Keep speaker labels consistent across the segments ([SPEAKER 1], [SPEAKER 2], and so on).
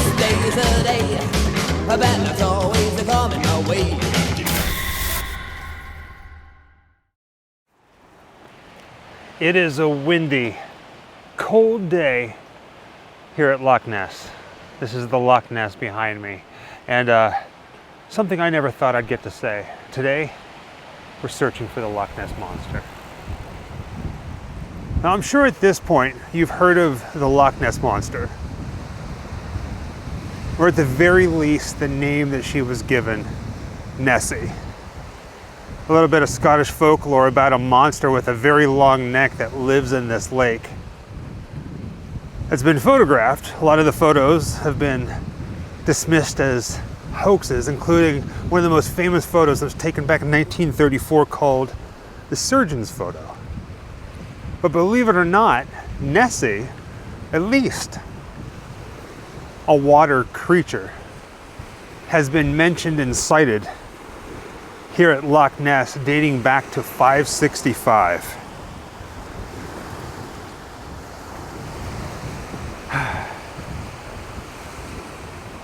[SPEAKER 1] This day is the day, a bad luck's always coming my way.
[SPEAKER 2] It is a windy, cold day here at Loch Ness. This is the Loch Ness behind me. And something I never thought I'd get to say. Today, we're searching for the Loch Ness Monster. Now I'm sure at this point, you've heard of the Loch Ness Monster. Or at the very least, the name that she was given, Nessie. A little bit of Scottish folklore about a monster with a very long neck that lives in this lake. It's been photographed. A lot of the photos have been dismissed as hoaxes, including one of the most famous photos that was taken back in 1934 called the surgeon's photo. But believe it or not, Nessie, at least a water creature, has been mentioned and cited here at Loch Ness dating back to 565.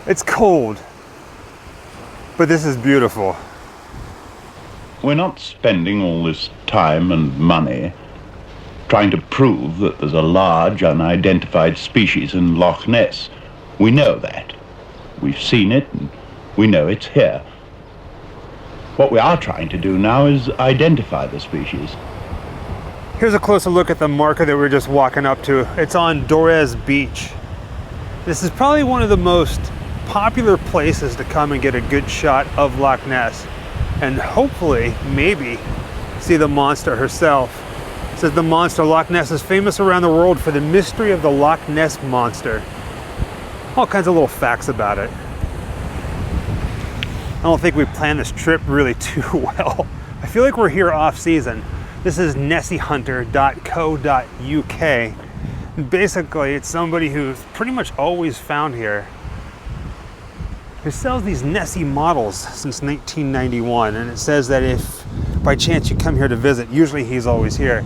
[SPEAKER 2] It's cold, but this is beautiful.
[SPEAKER 3] We're not spending all this time and money trying to prove that there's a large unidentified species in Loch Ness. We know that. We've seen it and we know it's here. What we are trying to do now is identify the species.
[SPEAKER 2] Here's a closer look at the marker that we were just walking up to. It's on Dores Beach. This is probably one of the most popular places to come and get a good shot of Loch Ness and hopefully, maybe, see the monster herself. It says the monster Loch Ness is famous around the world for the mystery of the Loch Ness Monster. All kinds of little facts about it. I don't think we planned this trip really too well. I feel like we're here off season. This is nessiehunter.co.uk. Basically, it's somebody who's pretty much always found here, who sells these Nessie models since 1991. And it says that if by chance you come here to visit, usually he's always here.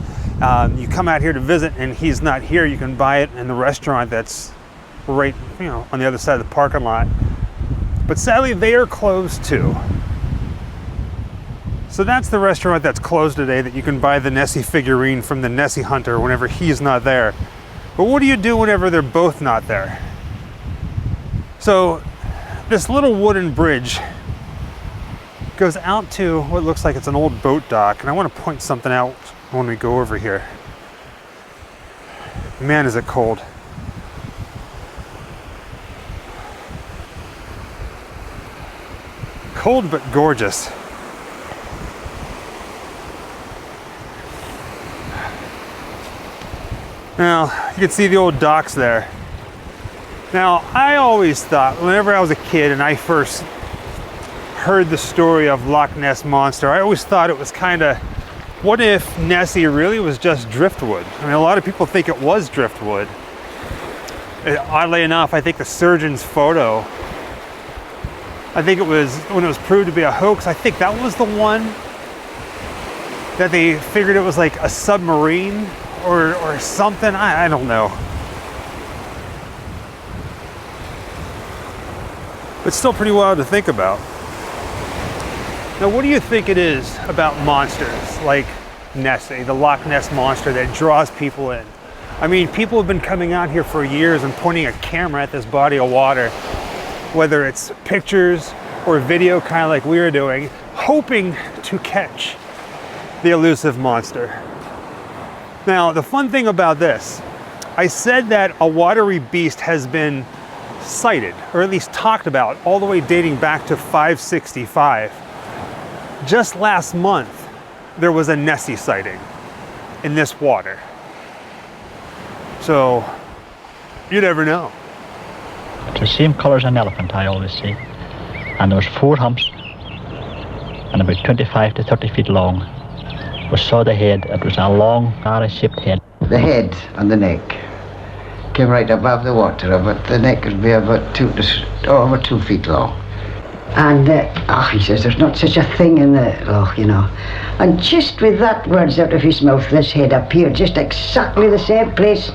[SPEAKER 2] You come out here to visit and he's not here, you can buy it in the restaurant that's right, on the other side of the parking lot. But sadly, they are closed too. So that's the restaurant that's closed today, that you can buy the Nessie figurine from the Nessie Hunter whenever he's not there. But what do you do whenever they're both not there? So this little wooden bridge goes out to what looks like it's an old boat dock. And I want to point something out when we go over here. Man, is it cold. Cold but gorgeous. Now, you can see the old docks there. Now, I always thought, whenever I was a kid and I first heard the story of Loch Ness Monster, I always thought it was kind of, what if Nessie really was just driftwood? I mean, a lot of people think it was driftwood. Oddly enough, I think the surgeon's photo, I think it was, when it was proved to be a hoax, I think that was the one that they figured it was like a submarine or something. I don't know. But still pretty wild to think about. Now, what do you think it is about monsters like Nessie, the Loch Ness Monster, that draws people in? I mean, people have been coming out here for years and pointing a camera at this body of water, whether it's pictures or video, kind of like we were doing, hoping to catch the elusive monster. Now, the fun thing about this, I said that a watery beast has been sighted, or at least talked about, all the way dating back to 565. Just last month, there was a Nessie sighting in this water. So, you never know.
[SPEAKER 4] It's the same colour as an elephant, I always say. And there was 4 humps and about 25 to 30 feet long. We saw the head. It was a long, arrow-shaped head.
[SPEAKER 5] The head and the neck came right above the water, but the neck would be about over 2 feet long. And he says there's not such a thing in the loch, And just with that words out of his mouth, this head appeared just exactly the same place.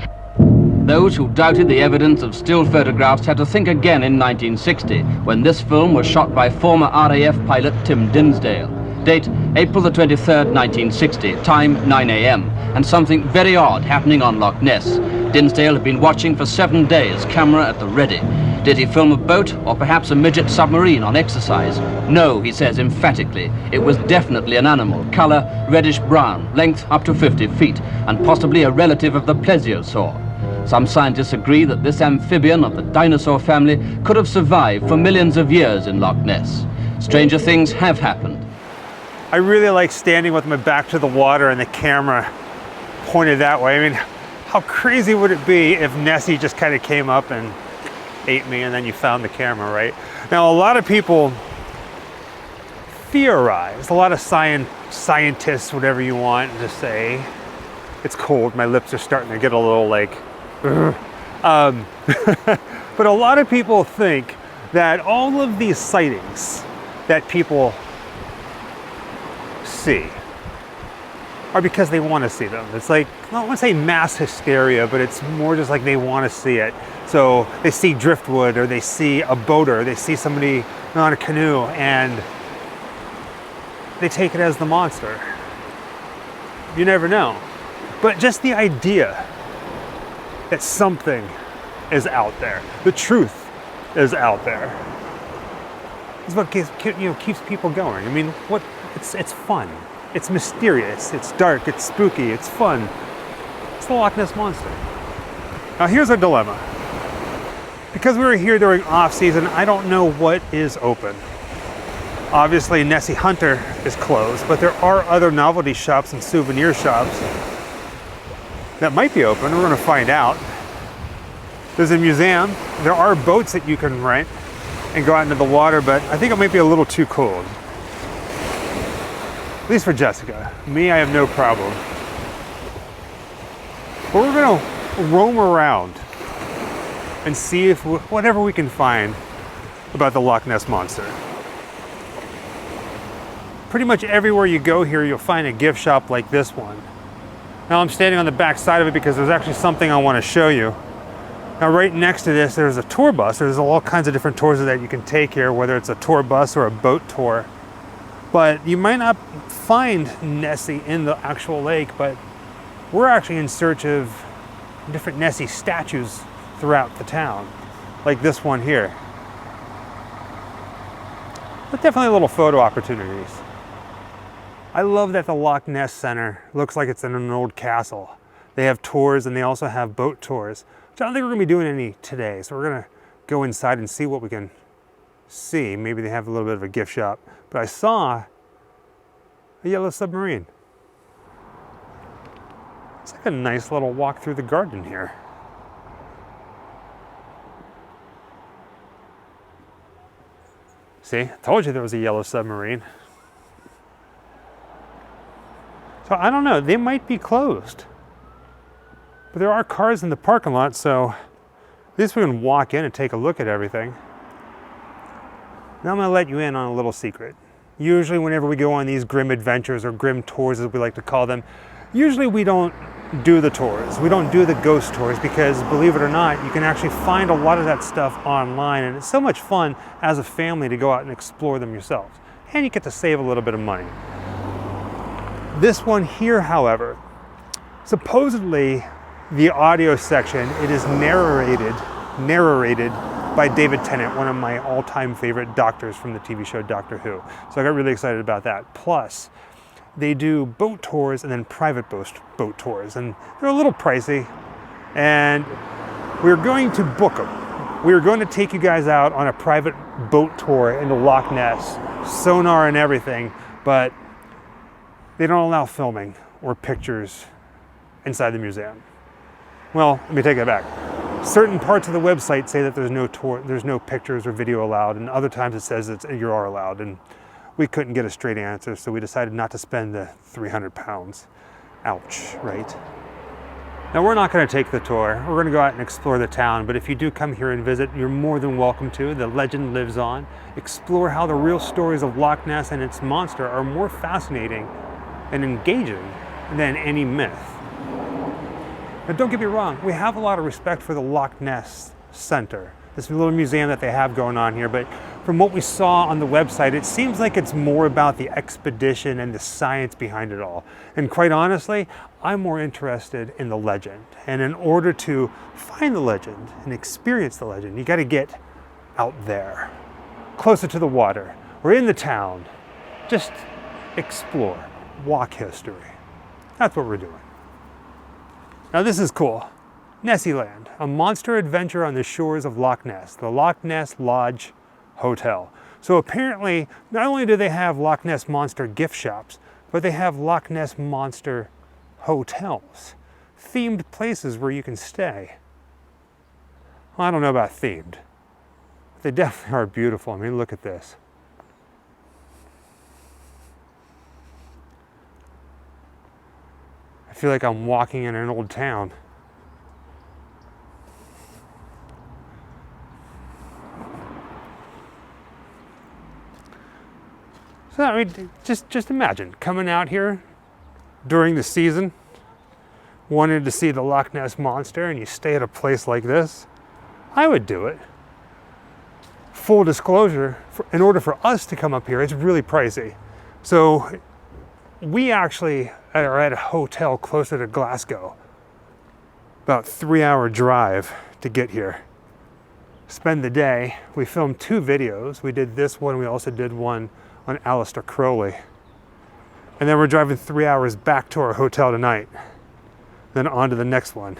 [SPEAKER 6] Those who doubted the evidence of still photographs had to think again in 1960, when this film was shot by former RAF pilot Tim Dinsdale. Date, April the 23rd, 1960, time 9 a.m., and something very odd happening on Loch Ness. Dinsdale had been watching for 7 days, camera at the ready. Did he film a boat or perhaps a midget submarine on exercise? No, he says emphatically. It was definitely an animal, color reddish-brown, length up to 50 feet, and possibly a relative of the plesiosaur. Some scientists agree that this amphibian of the dinosaur family could have survived for millions of years in Loch Ness. Stranger things have happened.
[SPEAKER 2] I really like standing with my back to the water and the camera pointed that way. I mean, how crazy would it be if Nessie just kind of came up and ate me and then you found the camera, right? Now, a lot of people theorize, a lot of scientists, whatever you want to say. It's cold, my lips are starting to get a little like, but a lot of people think that all of these sightings that people see are because they want to see them. It's like, I don't want to say mass hysteria, but it's more just like they want to see it. So they see driftwood, or they see a boat, or they see somebody on a canoe, and they take it as the monster. You never know. But just the idea that something is out there, the truth is out there, is what keeps people going. I mean, it's fun, it's mysterious, it's dark, it's spooky, it's fun. It's the Loch Ness Monster. Now here's our dilemma. Because we were here during off-season, I don't know what is open. Obviously, Nessie Hunter is closed, but there are other novelty shops and souvenir shops that might be open. We're going to find out. There's a museum. There are boats that you can rent and go out into the water, but I think it might be a little too cold. At least for Jessica. Me, I have no problem. But we're going to roam around and see if whatever we can find about the Loch Ness Monster. Pretty much everywhere you go here, you'll find a gift shop like this one. Now I'm standing on the back side of it because there's actually something I want to show you. Now right next to this, there's a tour bus. There's all kinds of different tours that you can take here, whether it's a tour bus or a boat tour. But you might not find Nessie in the actual lake, but we're actually in search of different Nessie statues throughout the town, like this one here. But definitely little photo opportunities. I love that the Loch Ness Center looks like it's in an old castle. They have tours and they also have boat tours, which I don't think we're gonna be doing any today. So we're gonna go inside and see what we can see. Maybe they have a little bit of a gift shop. But I saw a yellow submarine. It's like a nice little walk through the garden here. See, I told you there was a yellow submarine. So I don't know, they might be closed. But there are cars in the parking lot, so at least we can walk in and take a look at everything. Now I'm gonna let you in on a little secret. Usually whenever we go on these Grimm adventures, or Grimm tours as we like to call them, usually we don't do the tours. We don't do the ghost tours because, believe it or not, you can actually find a lot of that stuff online, and it's so much fun as a family to go out and explore them yourselves. And you get to save a little bit of money. This one here, however, supposedly the audio section, it is narrated by David Tennant, one of my all-time favorite doctors from the TV show Doctor Who. So I got really excited about that. Plus, they do boat tours and then private boat tours, and they're a little pricey, and we're going to book them. We're going to take you guys out on a private boat tour into Loch Ness, sonar and everything, but they don't allow filming or pictures inside the museum. Well, let me take that back. Certain parts of the website say that there's no pictures or video allowed, and other times it says that you are allowed, and we couldn't get a straight answer, so we decided not to spend the 300 pounds. Ouch, right? Now we're not gonna take the tour. We're gonna go out and explore the town, but if you do come here and visit, you're more than welcome to. The legend lives on. Explore how the real stories of Loch Ness and its monster are more fascinating and engaging than any myth. Now don't get me wrong, we have a lot of respect for the Loch Ness Center, this little museum that they have going on here, but from what we saw on the website, it seems like it's more about the expedition and the science behind it all. And quite honestly, I'm more interested in the legend. And in order to find the legend and experience the legend, you gotta get out there, closer to the water, or in the town. Just explore, walk history. That's what we're doing. Now this is cool. Nessieland, a monster adventure on the shores of Loch Ness, the Loch Ness Lodge Hotel. So apparently, not only do they have Loch Ness Monster gift shops, but they have Loch Ness Monster hotels, themed places where you can stay. Well, I don't know about themed. They definitely are beautiful. I mean, look at this. I feel like I'm walking in an old town. So, I mean, just imagine coming out here during the season, wanting to see the Loch Ness Monster, and you stay at a place like this. I would do it. Full disclosure, in order for us to come up here, it's really pricey. So we actually are at a hotel closer to Glasgow. About 3-hour drive to get here. Spend the day. We filmed 2 videos. We did this one, we also did one on Aleister Crowley. And then we're driving 3 hours back to our hotel tonight. Then on to the next one.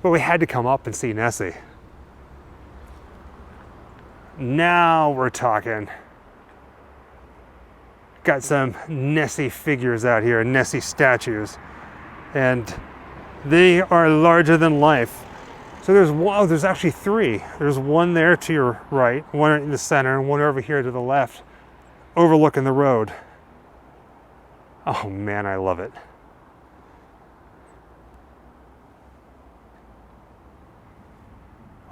[SPEAKER 2] But we had to come up and see Nessie. Now we're talking. Got some Nessie figures out here, Nessie statues. And they are larger than life. So there's actually 3. There's one there to your right, one in the center, and one over here to the left, overlooking the road. Oh man, I love it.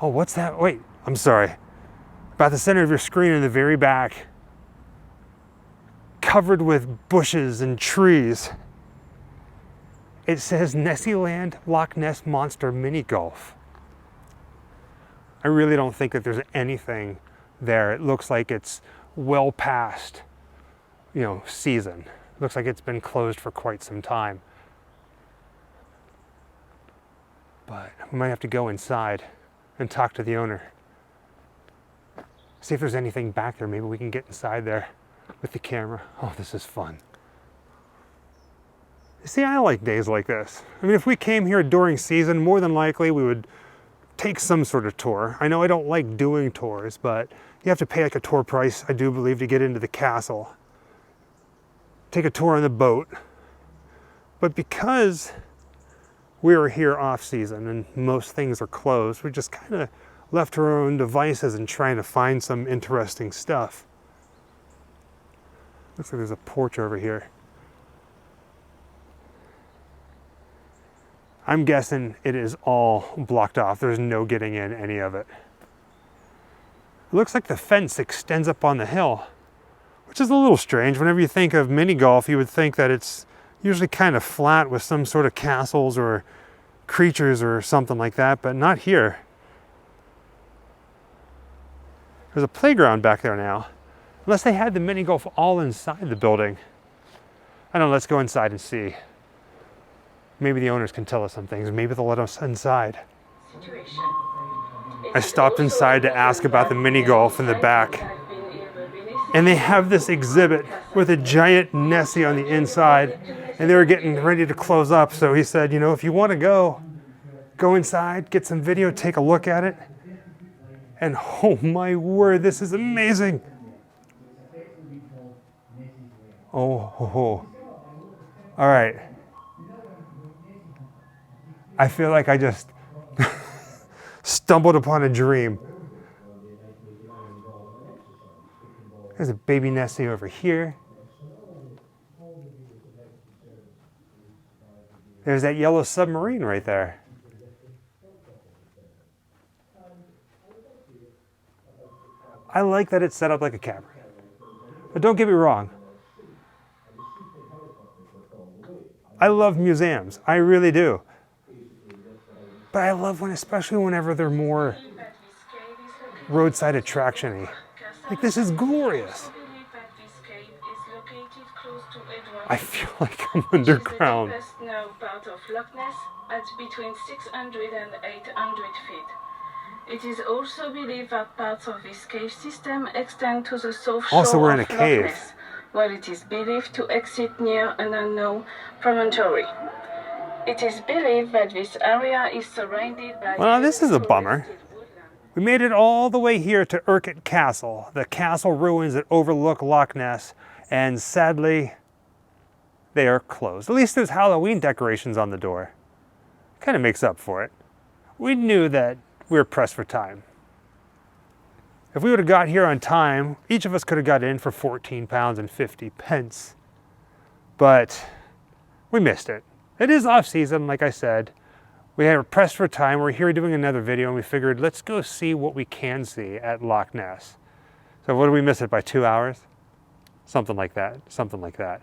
[SPEAKER 2] Oh, what's that? Wait, I'm sorry. About the center of your screen in the very back, covered with bushes and trees, it says Nessieland Loch Ness Monster Mini Golf. I really don't think that there's anything there. It looks like it's well past, season. It looks like it's been closed for quite some time. But we might have to go inside and talk to the owner. See if there's anything back there. Maybe we can get inside there with the camera. Oh, this is fun. See, I like days like this. I mean, if we came here during season, more than likely we would take some sort of tour. I know I don't like doing tours, but you have to pay like a tour price, I do believe, to get into the castle. Take a tour on the boat. But because we are here off season and most things are closed, we just kind of left to our own devices and trying to find some interesting stuff. Looks like there's a porch over here. I'm guessing it is all blocked off. There's no getting in any of it. It looks like the fence extends up on the hill, which is a little strange. Whenever you think of mini golf, you would think that it's usually kind of flat with some sort of castles or creatures or something like that, but not here. There's a playground back there now, unless they had the mini golf all inside the building. I don't know, let's go inside and see. Maybe the owners can tell us some things. Maybe they'll let us inside. I stopped inside to ask about the mini golf in the back. And they have this exhibit with a giant Nessie on the inside. And they were getting ready to close up. So he said, if you want to go inside, get some video, take a look at it. And oh my word, this is amazing. Oh. All right. I feel like I just stumbled upon a dream. There's a baby Nessie over here. There's that yellow submarine right there. I like that it's set up like a cabin. But don't get me wrong. I love museums, I really do. But I love when, especially whenever they're more roadside attraction-y. Like, this is glorious. I feel like I'm underground.
[SPEAKER 7] It is the deepest known part of Loch Ness at between 600 and 800 feet. It is also believed that parts of this cave system extend to the south shore
[SPEAKER 2] Also, we're in a
[SPEAKER 7] of Loch
[SPEAKER 2] cave.
[SPEAKER 7] Ness, where it is believed to exit near an unknown promontory. It is believed that this area is surrounded by...
[SPEAKER 2] Well, this is a bummer. We made it all the way here to Urquhart Castle, the castle ruins that overlook Loch Ness, and sadly, they are closed. At least there's Halloween decorations on the door. Kind of makes up for it. We knew that we were pressed for time. If we would have got here on time, each of us could have got in for £14.50. But we missed it. It is off season, like I said. We were pressed for time. We're here doing another video and we figured, let's go see what we can see at Loch Ness. So what did we miss it by 2 hours? Something like that, something like that.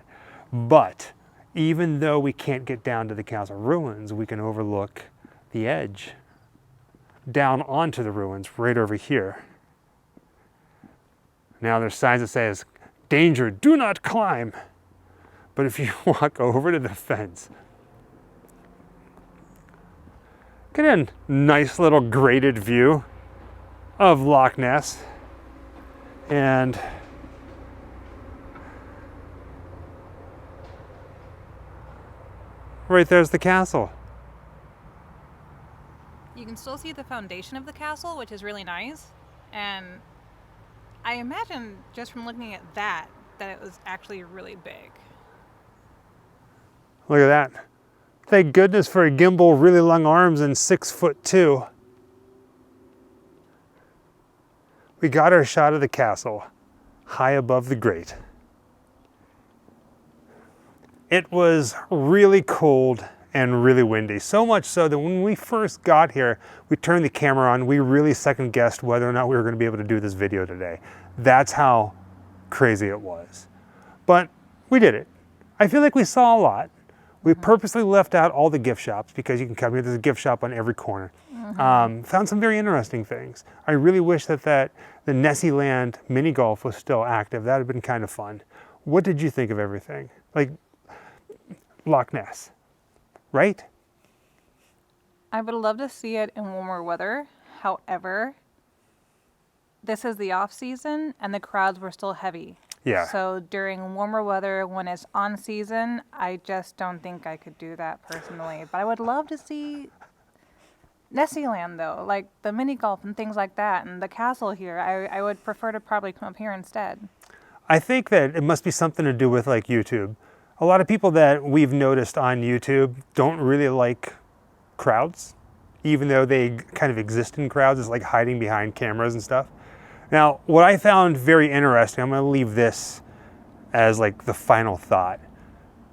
[SPEAKER 2] But even though we can't get down to the castle ruins, we can overlook the edge down onto the ruins right over here. Now there's signs that says, danger, do not climb. But if you walk over to the fence, get a nice little graded view of Loch Ness. And right there's the castle.
[SPEAKER 8] You can still see the foundation of the castle, which is really nice. And I imagine just from looking at that it was actually really big.
[SPEAKER 2] Look at that. Thank goodness for a gimbal, really long arms, and 6'2". We got our shot of the castle, high above the grate. It was really cold and really windy, so much so that when we first got here, we turned the camera on, we really second guessed whether or not we were going to be able to do this video today. That's how crazy it was. But we did it. I feel like we saw a lot. We purposely left out all the gift shops because you can come here, there's a gift shop on every corner. Found some very interesting things. I really wish that the Nessieland mini golf was still active. That would have been kind of fun. What did you think of everything? Like, Loch Ness, right?
[SPEAKER 8] I would love to see it in warmer weather. However, this is the off season and the crowds were still heavy.
[SPEAKER 2] Yeah.
[SPEAKER 8] So during warmer weather, when it's on season, I just don't think I could do that personally. But I would love to see Nessieland though, like the mini golf and things like that, and the castle here. I would prefer to probably come up here instead.
[SPEAKER 2] I think that it must be something to do with like YouTube. A lot of people that we've noticed on YouTube don't really like crowds, even though they kind of exist in crowds. It's like hiding behind cameras and stuff. Now, what I found very interesting, I'm going to leave this as like the final thought.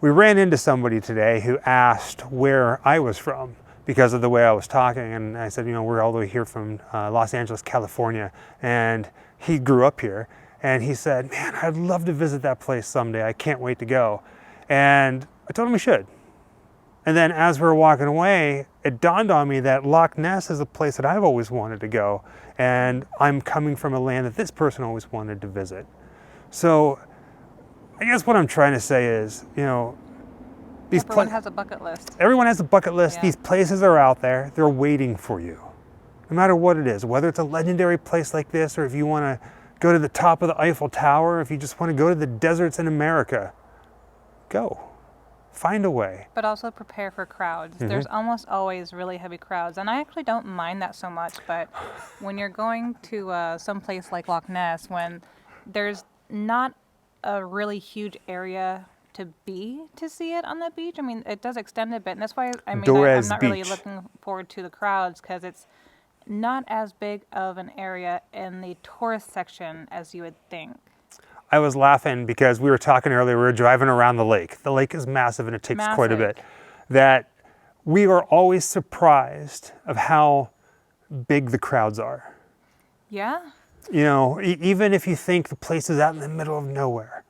[SPEAKER 2] We ran into somebody today who asked where I was from because of the way I was talking. And I said, you know, we're all the way here from Los Angeles, California. And he grew up here. And he said, man, I'd love to visit that place someday. I can't wait to go. And I told him we should. And then as we were walking away, it dawned on me that Loch Ness is a place that I've always wanted to go. And I'm coming from a land that this person always wanted to visit. So I guess what I'm trying to say is, you know,
[SPEAKER 8] Everyone has a bucket list.
[SPEAKER 2] Everyone has a bucket list.
[SPEAKER 8] Yeah.
[SPEAKER 2] These places are out there. They're waiting for you. No matter what it is, whether it's a legendary place like this, or if you want to go to the top of the Eiffel Tower, if you just want to go to the deserts in America, go. Find a way.
[SPEAKER 8] But also prepare for crowds. There's almost always really heavy crowds. And I actually don't mind that so much, but when you're going to some place like Loch Ness, when there's not a really huge area to see it on the beach, I mean, it does extend a bit. And that's why, I mean,
[SPEAKER 2] Dores
[SPEAKER 8] I'm not
[SPEAKER 2] Beach.
[SPEAKER 8] really looking forward to the crowds because it's not as big of an area in the tourist section as you would think.
[SPEAKER 2] I was laughing because we were talking earlier, we were driving around the lake. The lake is massive and it takes quite a bit. That we are always surprised of how big the crowds are.
[SPEAKER 8] Yeah?
[SPEAKER 2] You know, even if you think the place is out in the middle of nowhere.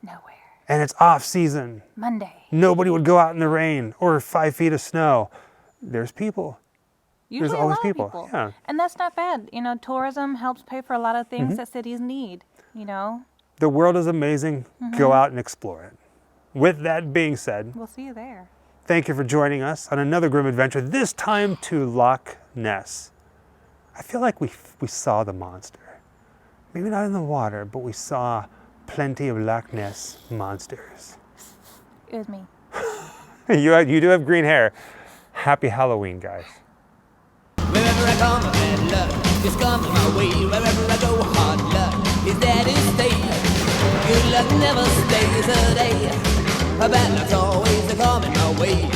[SPEAKER 2] and it's off season.
[SPEAKER 8] Monday.
[SPEAKER 2] Nobody would go out in the rain or 5 feet of snow. There's people.
[SPEAKER 8] Usually
[SPEAKER 2] There's always
[SPEAKER 8] a lot of
[SPEAKER 2] people.
[SPEAKER 8] people.
[SPEAKER 2] Yeah.
[SPEAKER 8] And that's not bad. You know, tourism helps pay for a lot of things that cities need, you know.
[SPEAKER 2] The world is amazing. Go out and explore it. With that being said,
[SPEAKER 8] We'll see you there.
[SPEAKER 2] thank you for joining us on another Grimm adventure, this time to Loch Ness. I feel like we saw the monster. Maybe not in the water, but we saw plenty of Loch Ness monsters.
[SPEAKER 8] It was me.
[SPEAKER 2] You do have green hair. Happy Halloween, guys.
[SPEAKER 1] Wherever I come, bad luck just comes my way. Wherever I go, hard luck is there to stay. Good luck never stays a day. Bad luck's always coming my way.